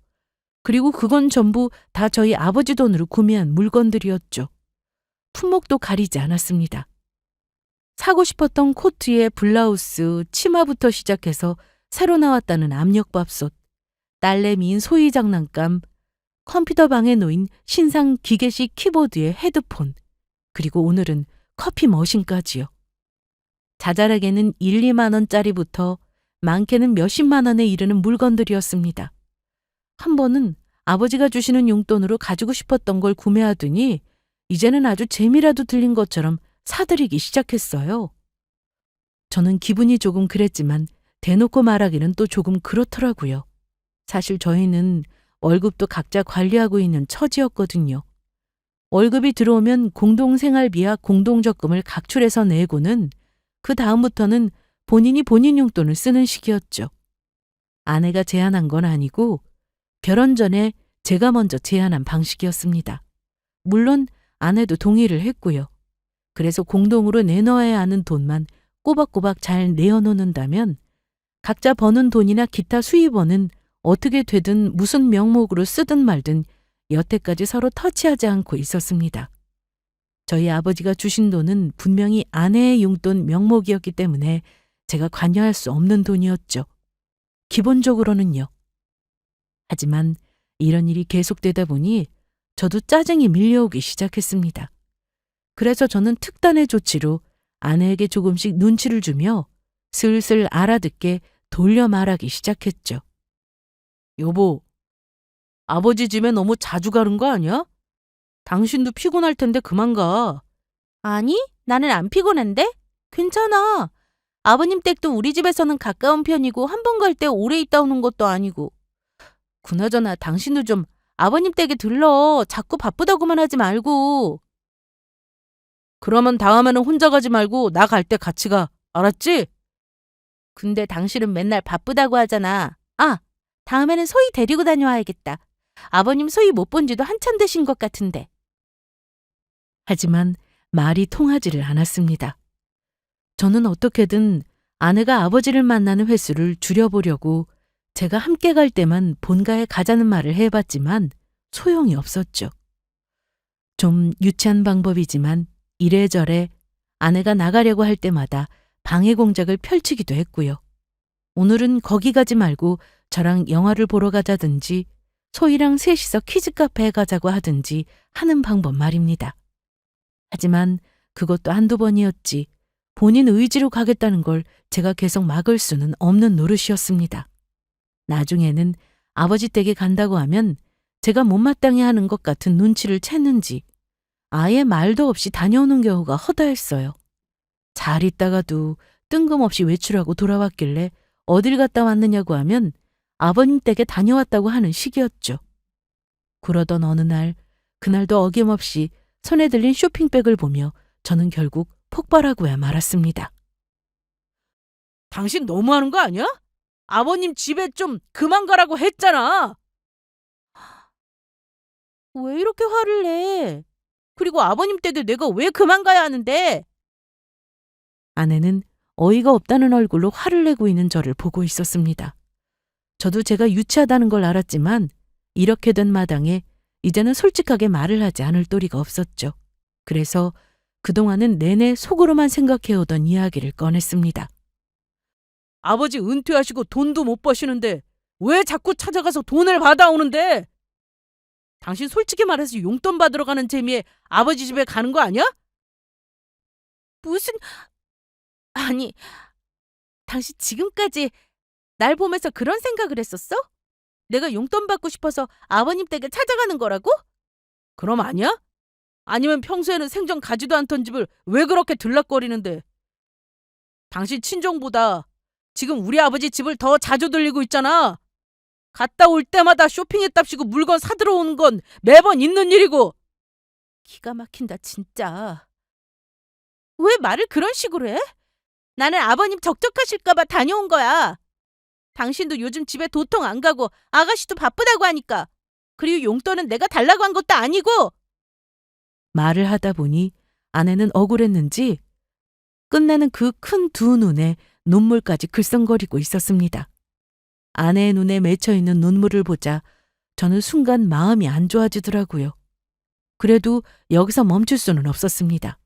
그리고 그건 전부 다 저희 아버지 돈으로 구매한 물건들이었죠. 품목도 가리지 않았습니다. 사고 싶었던 코트에 블라우스, 치마부터 시작해서 새로 나왔다는 압력밥솥, 딸내미인 소희 장난감, 컴퓨터 방에 놓인 신상 기계식 키보드에 헤드폰, 그리고 오늘은 커피 머신까지요. 자잘하게는 1, 2만 원짜리부터 많게는 몇십만 원에 이르는 물건들이었습니다. 한 번은 아버지가 주시는 용돈으로 가지고 싶었던 걸 구매하더니 이제는 아주 재미라도 들린 것처럼 사들이기 시작했어요. 저는 기분이 조금 그랬지만 대놓고 말하기는 또 조금 그렇더라고요. 사실 저희는 월급도 각자 관리하고 있는 처지였거든요. 월급이 들어오면 공동생활비와 공동적금을 각출해서 내고는 그 다음부터는 본인이 본인 용돈을 쓰는 식이었죠. 아내가 제안한 건 아니고 결혼 전에 제가 먼저 제안한 방식이었습니다. 물론 아내도 동의를 했고요. 그래서 공동으로 내놓아야 하는 돈만 꼬박꼬박 잘 내어놓는다면 각자 버는 돈이나 기타 수입원은 어떻게 되든 무슨 명목으로 쓰든 말든 여태까지 서로 터치하지 않고 있었습니다. 저희 아버지가 주신 돈은 분명히 아내의 용돈 명목이었기 때문에 제가 관여할 수 없는 돈이었죠. 기본적으로는요. 하지만 이런 일이 계속되다 보니 저도 짜증이 밀려오기 시작했습니다. 그래서 저는 특단의 조치로 아내에게 조금씩 눈치를 주며 슬슬 알아듣게 돌려 말하기 시작했죠. 여보, 아버지 집에 너무 자주 가는 거 아니야? 당신도 피곤할 텐데 그만 가. 아니, 나는 안 피곤한데? 괜찮아. 아버님 댁도 우리 집에서는 가까운 편이고 한 번 갈 때 오래 있다 오는 것도 아니고. 그나저나 당신도 좀 아버님 댁에 들러. 자꾸 바쁘다고만 하지 말고. 그러면 다음에는 혼자 가지 말고 나 갈 때 같이 가. 알았지? 근데 당신은 맨날 바쁘다고 하잖아. 다음에는 소희 데리고 다녀와야겠다. 아버님 소희 못 본 지도 한참 되신 것 같은데. 하지만 말이 통하지를 않았습니다. 저는 어떻게든 아내가 아버지를 만나는 횟수를 줄여보려고 제가 함께 갈 때만 본가에 가자는 말을 해봤지만 소용이 없었죠. 좀 유치한 방법이지만 이래저래 아내가 나가려고 할 때마다 방해 공작을 펼치기도 했고요. 오늘은 거기 가지 말고 저랑 영화를 보러 가자든지 소희랑 셋이서 키즈 카페에 가자고 하든지 하는 방법 말입니다. 하지만 그것도 한두 번이었지 본인 의지로 가겠다는 걸 제가 계속 막을 수는 없는 노릇이었습니다. 나중에는 아버지 댁에 간다고 하면 제가 못마땅해 하는 것 같은 눈치를 챘는지 아예 말도 없이 다녀오는 경우가 허다했어요. 잘 있다가도 뜬금없이 외출하고 돌아왔길래 어딜 갔다 왔느냐고 하면 아버님 댁에 다녀왔다고 하는 식이었죠. 그러던 어느 날, 그날도 어김없이 손에 들린 쇼핑백을 보며 저는 결국 폭발하고야 말았습니다. 당신 너무하는 거 아니야? 아버님 집에 좀 그만 가라고 했잖아. 왜 이렇게 화를 내? 그리고 아버님 댁에 내가 왜 그만 가야 하는데? 아내는 어이가 없다는 얼굴로 화를 내고 있는 저를 보고 있었습니다. 저도 제가 유치하다는 걸 알았지만 이렇게 된 마당에 이제는 솔직하게 말을 하지 않을 도리가 없었죠. 그래서 그동안은 내내 속으로만 생각해오던 이야기를 꺼냈습니다. 아버지 은퇴하시고 돈도 못 버시는데 왜 자꾸 찾아가서 돈을 받아오는데? 당신 솔직히 말해서 용돈 받으러 가는 재미에 아버지 집에 가는 거 아니야? 무슨... 아니, 당신 지금까지 날 보면서 그런 생각을 했었어? 내가 용돈 받고 싶어서 아버님 댁에 찾아가는 거라고? 그럼 아니야? 아니면 평소에는 생전 가지도 않던 집을 왜 그렇게 들락거리는데? 당신 친정보다 지금 우리 아버지 집을 더 자주 들리고 있잖아. 갔다 올 때마다 쇼핑했답시고 물건 사들어 오는 건 매번 있는 일이고. 기가 막힌다 진짜. 왜 말을 그런 식으로 해? 나는 아버님 적적하실까 봐 다녀온 거야. 당신도 요즘 집에 도통 안 가고 아가씨도 바쁘다고 하니까. 그리고 용돈은 내가 달라고 한 것도 아니고. 말을 하다 보니 아내는 억울했는지 끝나는 그 큰 두 눈에 눈물까지 글썽거리고 있었습니다. 아내의 눈에 맺혀있는 눈물을 보자 저는 순간 마음이 안 좋아지더라고요. 그래도 여기서 멈출 수는 없었습니다.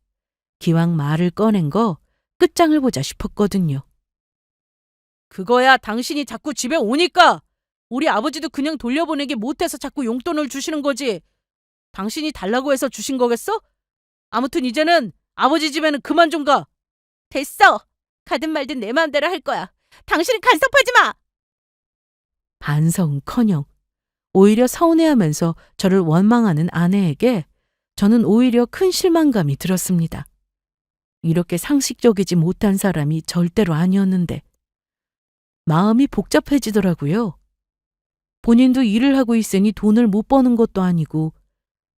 기왕 말을 꺼낸 거 끝장을 보자 싶었거든요. 그거야 당신이 자꾸 집에 오니까 우리 아버지도 그냥 돌려보내기 못해서 자꾸 용돈을 주시는 거지. 당신이 달라고 해서 주신 거겠어? 아무튼 이제는 아버지 집에는 그만 좀 가. 됐어. 가든 말든 내 마음대로 할 거야. 당신은 간섭하지 마. 반성커녕 오히려 서운해하면서 저를 원망하는 아내에게 저는 오히려 큰 실망감이 들었습니다. 이렇게 상식적이지 못한 사람이 절대로 아니었는데 마음이 복잡해지더라고요. 본인도 일을 하고 있으니 돈을 못 버는 것도 아니고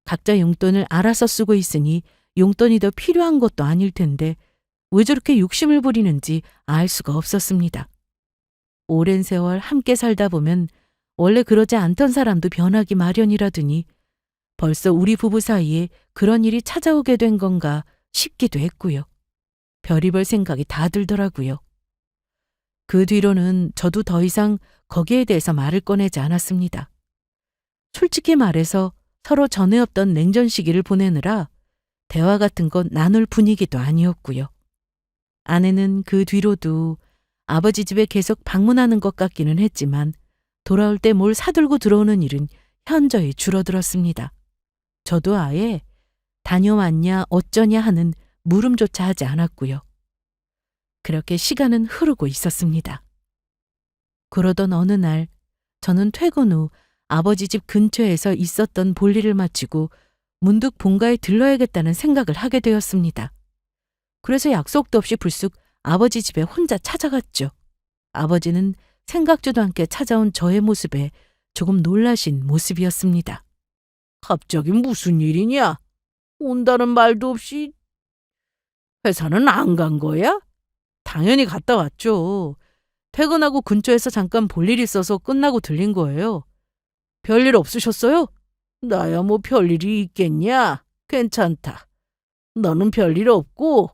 각자 용돈을 알아서 쓰고 있으니 용돈이 더 필요한 것도 아닐 텐데 왜 저렇게 욕심을 부리는지 알 수가 없었습니다. 오랜 세월 함께 살다 보면 원래 그러지 않던 사람도 변하기 마련이라더니 벌써 우리 부부 사이에 그런 일이 찾아오게 된 건가 싶기도 했고요. 별의별 생각이 다 들더라고요. 그 뒤로는 저도 더 이상 거기에 대해서 말을 꺼내지 않았습니다. 솔직히 말해서 서로 전에 없던 냉전 시기를 보내느라 대화 같은 건 나눌 분위기도 아니었고요. 아내는 그 뒤로도 아버지 집에 계속 방문하는 것 같기는 했지만 돌아올 때 뭘 사들고 들어오는 일은 현저히 줄어들었습니다. 저도 아예 다녀왔냐 어쩌냐 하는 물음조차 하지 않았고요. 그렇게 시간은 흐르고 있었습니다. 그러던 어느 날 저는 퇴근 후 아버지 집 근처에서 있었던 볼일을 마치고 문득 본가에 들러야겠다는 생각을 하게 되었습니다. 그래서 약속도 없이 불쑥 아버지 집에 혼자 찾아갔죠. 아버지는 생각지도 않게 찾아온 저의 모습에 조금 놀라신 모습이었습니다. 갑자기 무슨 일이냐? 온다는 말도 없이. 회사는 안 간 거야? 당연히 갔다 왔죠. 퇴근하고 근처에서 잠깐 볼 일 있어서 끝나고 들린 거예요. 별일 없으셨어요? 나야 뭐 별일이 있겠냐? 괜찮다. 너는 별일 없고?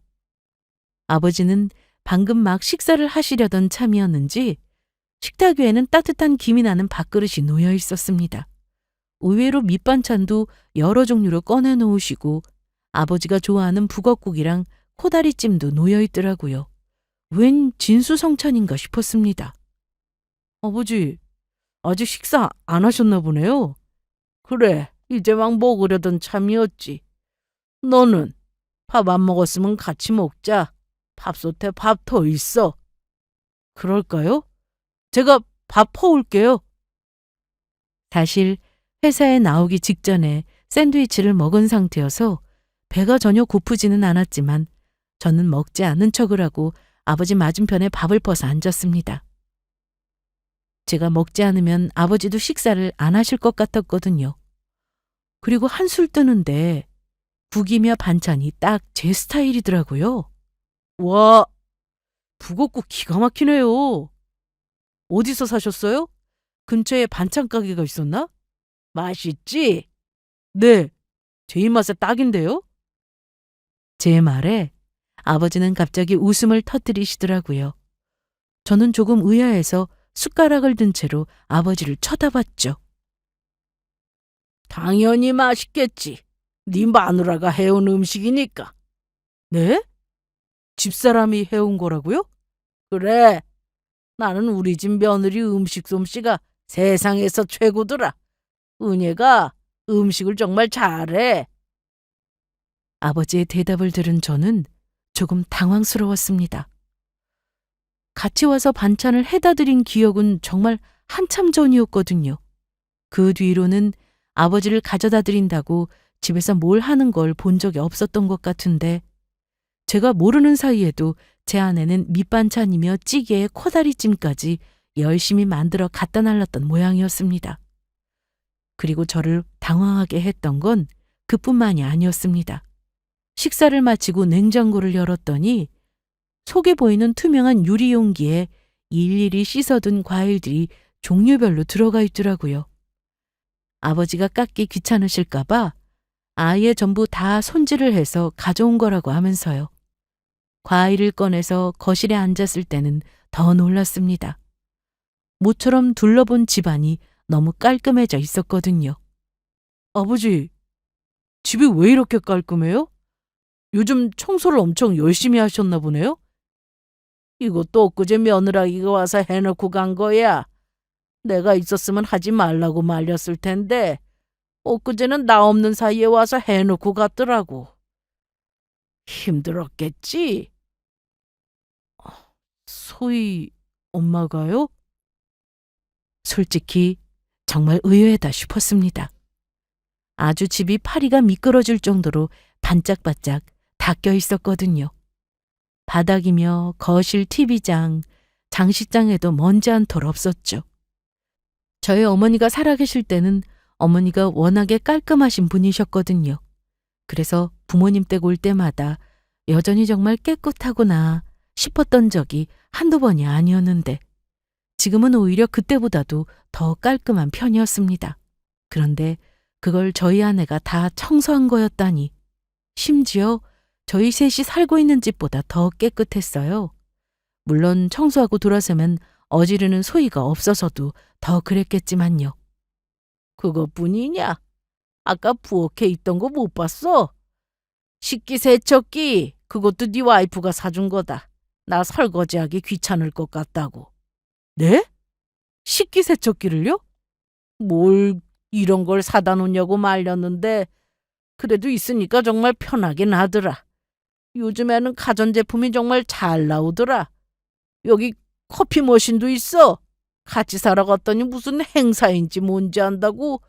아버지는 방금 막 식사를 하시려던 참이었는지 식탁 위에는 따뜻한 김이 나는 밥그릇이 놓여 있었습니다. 의외로 밑반찬도 여러 종류로 꺼내 놓으시고 아버지가 좋아하는 북엇국이랑 코다리찜도 놓여 있더라고요. 웬 진수성찬인가 싶었습니다. 아버지, 아직 식사 안 하셨나 보네요. 그래, 이제 막 먹으려던 참이었지. 너는 밥 안 먹었으면 같이 먹자. 밥솥에 밥 더 있어. 그럴까요? 제가 밥 퍼올게요. 사실 회사에 나오기 직전에 샌드위치를 먹은 상태여서 배가 전혀 고프지는 않았지만 저는 먹지 않은 척을 하고 아버지 맞은편에 밥을 퍼서 앉았습니다. 제가 먹지 않으면 아버지도 식사를 안 하실 것 같았거든요. 그리고 한술 뜨는데 국이며 반찬이 딱 제 스타일이더라고요. 와, 북엇국 기가 막히네요. 어디서 사셨어요? 근처에 반찬 가게가 있었나? 맛있지? 네, 제 입맛에 딱인데요? 제 말에 아버지는 갑자기 웃음을 터뜨리시더라고요. 저는 조금 의아해서 숟가락을 든 채로 아버지를 쳐다봤죠. 당연히 맛있겠지. 네 마누라가 해온 음식이니까. 네? 집사람이 해온 거라고요? 그래. 나는 우리 집 며느리 음식 솜씨가 세상에서 최고더라. 은혜가 음식을 정말 잘해. 아버지의 대답을 들은 저는 조금 당황스러웠습니다. 같이 와서 반찬을 해다 드린 기억은 정말 한참 전이었거든요. 그 뒤로는 아버지를 가져다 드린다고 집에서 뭘 하는 걸 본 적이 없었던 것 같은데 제가 모르는 사이에도 제 아내는 밑반찬이며 찌개에 코다리찜까지 열심히 만들어 갖다 날랐던 모양이었습니다. 그리고 저를 당황하게 했던 건 그뿐만이 아니었습니다. 식사를 마치고 냉장고를 열었더니 속에 보이는 투명한 유리 용기에 일일이 씻어둔 과일들이 종류별로 들어가 있더라고요. 아버지가 깎기 귀찮으실까봐 아예 전부 다 손질을 해서 가져온 거라고 하면서요. 과일을 꺼내서 거실에 앉았을 때는 더 놀랐습니다. 모처럼 둘러본 집안이 너무 깔끔해져 있었거든요. 아버지, 집이 왜 이렇게 깔끔해요? 요즘 청소를 엄청 열심히 하셨나 보네요? 이것도 엊그제 며느라기가 와서 해놓고 간 거야. 내가 있었으면 하지 말라고 말렸을 텐데 엊그제는 나 없는 사이에 와서 해놓고 갔더라고. 힘들었겠지? 소희 엄마가요? 솔직히 정말 의외다 싶었습니다. 아주 집이 파리가 미끄러질 정도로 반짝반짝 닦여 있었거든요. 바닥이며 거실 TV장, 장식장에도 먼지 한 톨 없었죠. 저희 어머니가 살아계실 때는 어머니가 워낙에 깔끔하신 분이셨거든요. 그래서 부모님 댁 올 때마다 여전히 정말 깨끗하구나 싶었던 적이 한두 번이 아니었는데 지금은 오히려 그때보다도 더 깔끔한 편이었습니다. 그런데 그걸 저희 아내가 다 청소한 거였다니. 심지어 저희 셋이 살고 있는 집보다 더 깨끗했어요. 물론 청소하고 돌아서면 어지르는 소리가 없어서도 더 그랬겠지만요. 그것뿐이냐? 아까 부엌에 있던 거 못 봤어? 식기세척기 그것도 네 와이프가 사준 거다. 나 설거지하기 귀찮을 것 같다고. 네? 식기세척기를요? 뭘 이런 걸 사다 놓냐고 말렸는데 그래도 있으니까 정말 편하긴 하더라. 요즘에는 가전제품이 정말 잘 나오더라. 여기 커피 머신도 있어. 같이 사러 갔더니 무슨 행사인지 뭔지 안다고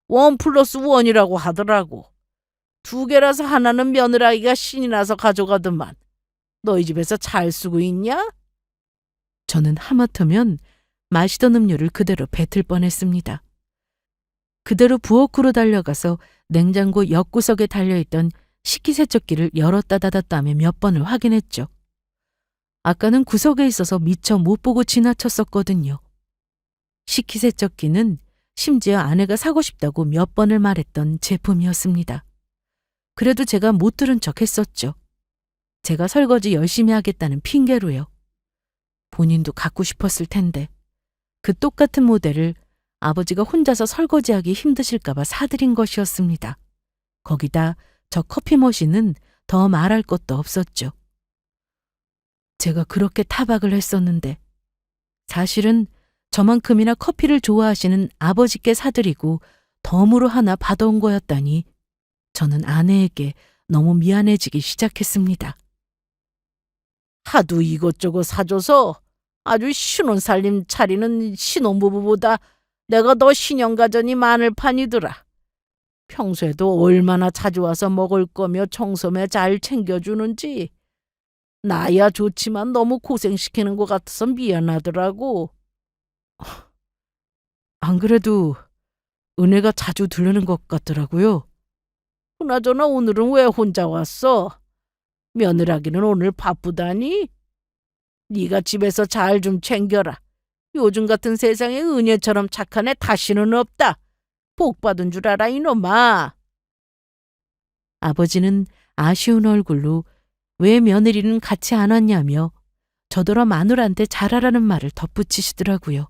1+1이라고 하더라고. 2개라서 하나는 며느라기가 신이 나서 가져가더만. 너희 집에서 잘 쓰고 있냐? 저는 하마터면 마시던 음료를 그대로 뱉을 뻔했습니다. 그대로 부엌으로 달려가서 냉장고 옆구석에 달려있던 식기세척기를 열었다 닫았다며 몇 번을 확인했죠. 아까는 구석에 있어서 미처 못 보고 지나쳤었거든요. 식기세척기는 심지어 아내가 사고 싶다고 몇 번을 말했던 제품이었습니다. 그래도 제가 못 들은 척 했었죠. 제가 설거지 열심히 하겠다는 핑계로요. 본인도 갖고 싶었을 텐데 그 똑같은 모델을 아버지가 혼자서 설거지하기 힘드실까봐 사드린 것이었습니다. 거기다 저 커피 머신은 더 말할 것도 없었죠. 제가 그렇게 타박을 했었는데 사실은 저만큼이나 커피를 좋아하시는 아버지께 사드리고 덤으로 하나 받아온 거였다니 저는 아내에게 너무 미안해지기 시작했습니다. 하도 이것저것 사줘서 아주 신혼살림 차리는 신혼부부보다 내가 더 신용가전이 많을 판이더라. 평소에도 얼마나 자주 와서 먹을 거며 청소며 잘 챙겨주는지. 나야 좋지만 너무 고생시키는 것 같아서 미안하더라고. 안 그래도 은혜가 자주 들르는 것 같더라고요. 그나저나 오늘은 왜 혼자 왔어? 며느라기는 오늘 바쁘다니? 네가 집에서 잘 좀 챙겨라. 요즘 같은 세상에 은혜처럼 착한 애 다시는 없다. 복 받은 줄 알아 이놈아. 아버지는 아쉬운 얼굴로 왜 며느리는 같이 안 왔냐며 저더러 마누라한테 잘하라는 말을 덧붙이시더라고요.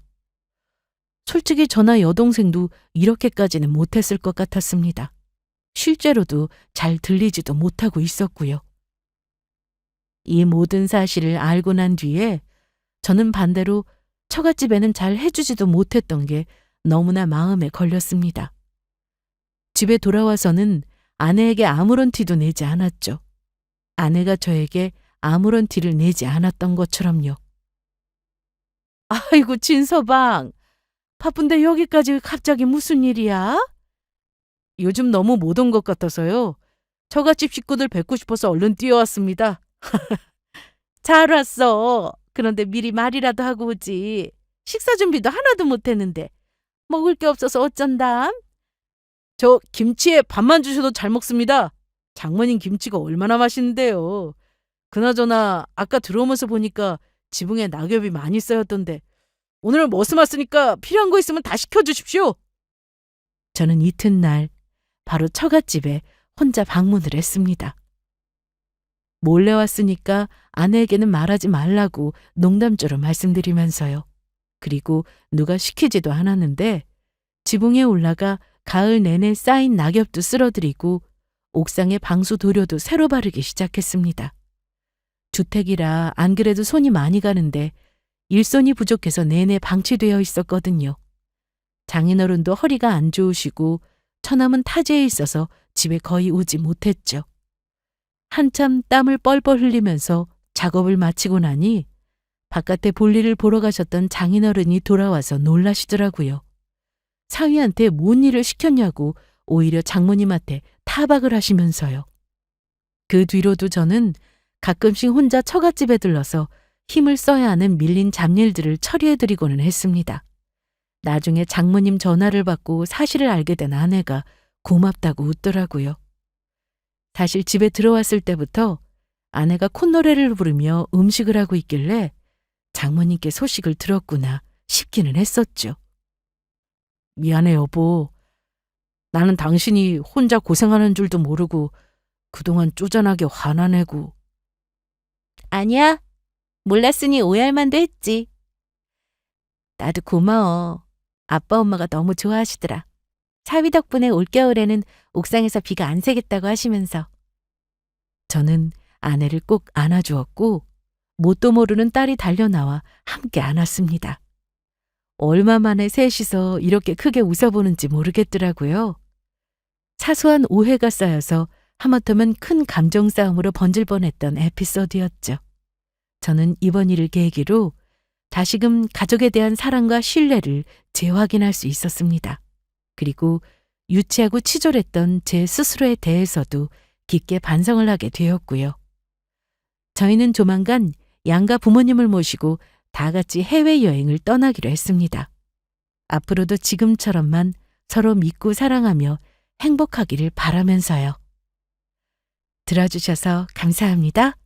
솔직히 저나 여동생도 이렇게까지는 못했을 것 같았습니다. 실제로도 잘 들리지도 못하고 있었고요. 이 모든 사실을 알고 난 뒤에 저는 반대로 처갓집에는 잘 해주지도 못했던 게 너무나 마음에 걸렸습니다. 집에 돌아와서는 아내에게 아무런 티도 내지 않았죠. 아내가 저에게 아무런 티를 내지 않았던 것처럼요. 아이고, 진서방. 바쁜데 여기까지 갑자기 무슨 일이야? 요즘 너무 못 온 것 같아서요. 처갓집 식구들 뵙고 싶어서 얼른 뛰어왔습니다. 잘 왔어. 그런데 미리 말이라도 하고 오지. 식사 준비도 하나도 못했는데. 먹을 게 없어서 어쩐담? 저 김치에 밥만 주셔도 잘 먹습니다. 장모님 김치가 얼마나 맛있는데요. 그나저나 아까 들어오면서 보니까 지붕에 낙엽이 많이 쌓였던데 오늘 머슴 왔으니까 필요한 거 있으면 다 시켜주십시오. 저는 이튿날 바로 처갓집에 혼자 방문을 했습니다. 몰래 왔으니까 아내에게는 말하지 말라고 농담조로 말씀드리면서요. 그리고 누가 시키지도 않았는데 지붕에 올라가 가을 내내 쌓인 낙엽도 쓸어드리고 옥상에 방수 도료도 새로 바르기 시작했습니다. 주택이라 안 그래도 손이 많이 가는데 일손이 부족해서 내내 방치되어 있었거든요. 장인어른도 허리가 안 좋으시고 처남은 타지에 있어서 집에 거의 오지 못했죠. 한참 땀을 뻘뻘 흘리면서 작업을 마치고 나니 바깥에 볼일을 보러 가셨던 장인어른이 돌아와서 놀라시더라고요. 사위한테 뭔 일을 시켰냐고 오히려 장모님한테 타박을 하시면서요. 그 뒤로도 저는 가끔씩 혼자 처갓집에 들러서 힘을 써야 하는 밀린 잡일들을 처리해드리고는 했습니다. 나중에 장모님 전화를 받고 사실을 알게 된 아내가 고맙다고 웃더라고요. 사실 집에 들어왔을 때부터 아내가 콧노래를 부르며 음식을 하고 있길래 장모님께 소식을 들었구나 싶기는 했었죠. 미안해 여보. 나는 당신이 혼자 고생하는 줄도 모르고 그동안 쪼잔하게 화나내고. 아니야. 몰랐으니 오해할 만도 했지. 나도 고마워. 아빠 엄마가 너무 좋아하시더라. 사위 덕분에 올겨울에는 옥상에서 비가 안 새겠다고 하시면서. 저는 아내를 꼭 안아주었고 뭣도 모르는 딸이 달려나와 함께 안았습니다. 얼마 만에 셋이서 이렇게 크게 웃어보는지 모르겠더라고요. 사소한 오해가 쌓여서 하마터면 큰 감정 싸움으로 번질 뻔했던 에피소드였죠. 저는 이번 일을 계기로 다시금 가족에 대한 사랑과 신뢰를 재확인할 수 있었습니다. 그리고 유치하고 치졸했던 제 스스로에 대해서도 깊게 반성을 하게 되었고요. 저희는 조만간 양가 부모님을 모시고 다 같이 해외여행을 떠나기로 했습니다. 앞으로도 지금처럼만 서로 믿고 사랑하며 행복하기를 바라면서요. 들어주셔서 감사합니다.